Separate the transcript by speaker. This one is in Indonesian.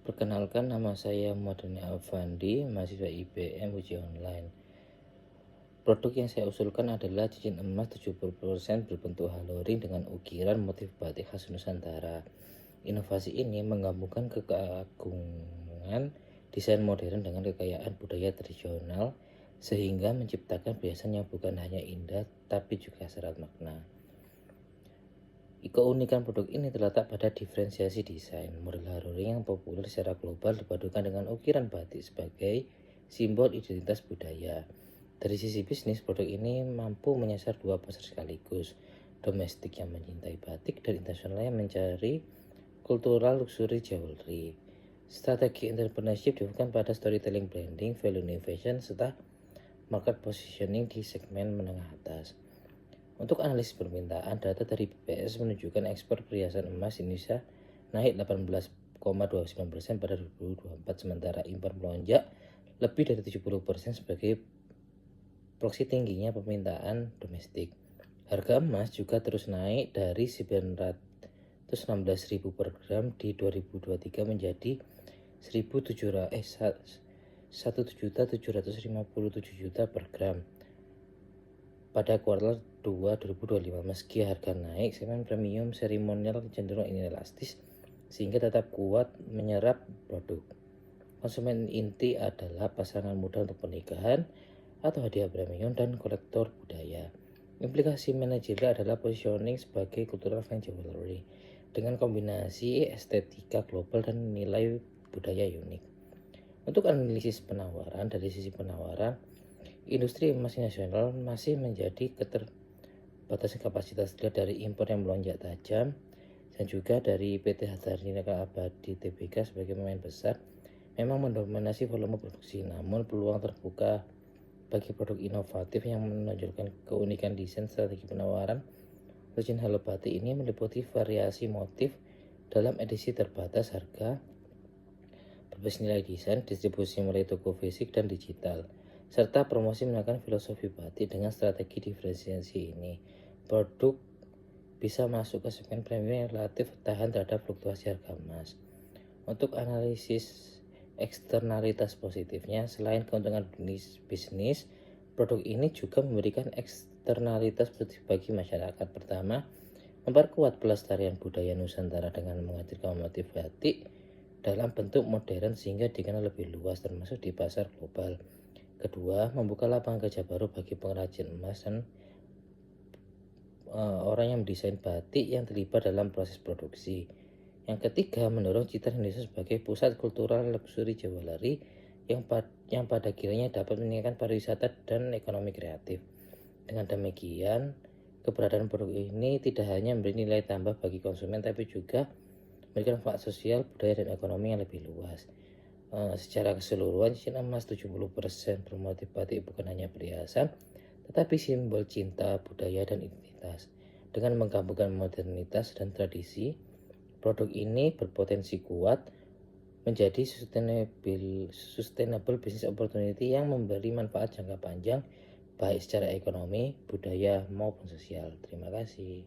Speaker 1: Perkenalkan, nama saya Muhammad Alfandi, mahasiswa IPM uji online. Produk yang saya usulkan adalah cincin emas 70% berbentuk haloring dengan ukiran motif batik khas Nusantara. Inovasi ini menggabungkan keagungan desain modern dengan kekayaan budaya tradisional sehingga menciptakan perhiasan yang bukan hanya indah tapi juga syarat makna. Keunikan produk ini terletak pada diferensiasi desain. Model haloring yang populer secara global dipadukan dengan ukiran batik sebagai simbol identitas budaya. Dari sisi bisnis, produk ini mampu menyasar dua pasar sekaligus, domestik yang mencintai batik dan internasional yang mencari cultural luxury jewelry. Strategi entrepreneurship difokuskan pada storytelling, branding, value innovation, serta market positioning di segmen menengah atas. Untuk analisis permintaan, data dari BPS menunjukkan ekspor perhiasan emas Indonesia naik 18,29% pada 2024, sementara impor melonjak lebih dari 70% sebagai proksi tingginya permintaan domestik. Harga emas juga terus naik dari 916.000 per gram di 2023 menjadi 1.757 juta per gram pada kuartal 2 2025. Meski harga naik, segmen premium seremonial cenderung inelastis sehingga tetap kuat menyerap produk. Konsumen inti adalah pasangan muda untuk pernikahan atau hadiah premium dan kolektor budaya. Implikasi manajerial adalah positioning sebagai cultural fine jewelry dengan kombinasi estetika global dan nilai budaya unik. Untuk analisis penawaran, dari sisi penawaran, industri emas nasional masih menjadi keterbatasan kapasitas dilihat dari impor yang melonjak tajam dan juga dari PT Hartanegara Abadi Tbk sebagai pemain besar memang mendominasi volume produksi, namun peluang terbuka bagi produk inovatif yang menonjolkan keunikan desain. Strategi penawaran cincin halo batik ini meliputi variasi motif dalam edisi terbatas, harga berbasis nilai desain, distribusi mulai toko fisik dan digital, serta promosi menggunakan filosofi batik. Dengan strategi diferensiasi ini, produk bisa masuk ke segmen premium yang relatif tahan terhadap fluktuasi harga emas. Untuk analisis eksternalitas positifnya, selain keuntungan bisnis, produk ini juga memberikan eksternalitas positif bagi masyarakat. Pertama, memperkuat pelestarian budaya Nusantara dengan menghadirkan motif batik dalam bentuk modern sehingga dikenal lebih luas termasuk di pasar global. Kedua, membuka lapangan kerja baru bagi pengrajin emas dan orang yang mendesain batik yang terlibat dalam proses produksi. Yang ketiga, mendorong citra Indonesia sebagai pusat kultural luxury jewelry yang pada kiranya dapat meningkatkan pariwisata dan ekonomi kreatif. Dengan demikian, keberadaan produk ini tidak hanya memberi nilai tambah bagi konsumen tapi juga memberikan manfaat sosial, budaya, dan ekonomi yang lebih luas. Secara keseluruhan, cincin emas 70% bermotif batik bukan hanya perhiasan, tetapi simbol cinta, budaya, dan identitas. Dengan menggabungkan modernitas dan tradisi, produk ini berpotensi kuat menjadi sustainable business opportunity yang memberi manfaat jangka panjang baik secara ekonomi, budaya, maupun sosial. Terima kasih.